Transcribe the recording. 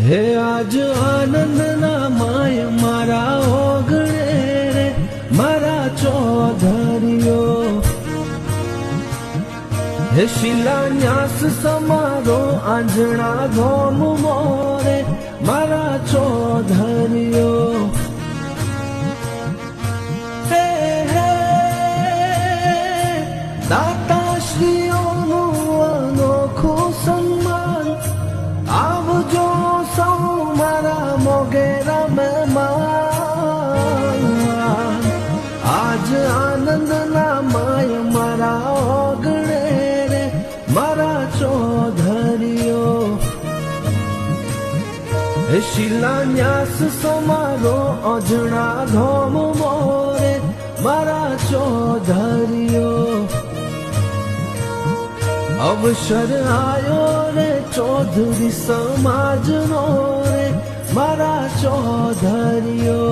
હે આજ આનંદના માય મારા ઓગણે રે મારા ચૌધરીઓ. હે શિલાન્યાસ સમારો આંજણા ધોમ મોરે મારા ચૌધરીઓ. હે હે દાતાશ્રીઓનું અનોખું સન્માન આવજો સૌ મારા મોગેરા મહેમાન. આજ આનંદના માય મારા ઓગણે રે મારા ચૌધરીઓ. હે શિલાન્યાસ સમારો અજણા ધોમ મોરે મારા ચૌધરીઓ. અવસર આયો રે ચૌધરી સમાજનો રે મારા ચૌધરીઓ.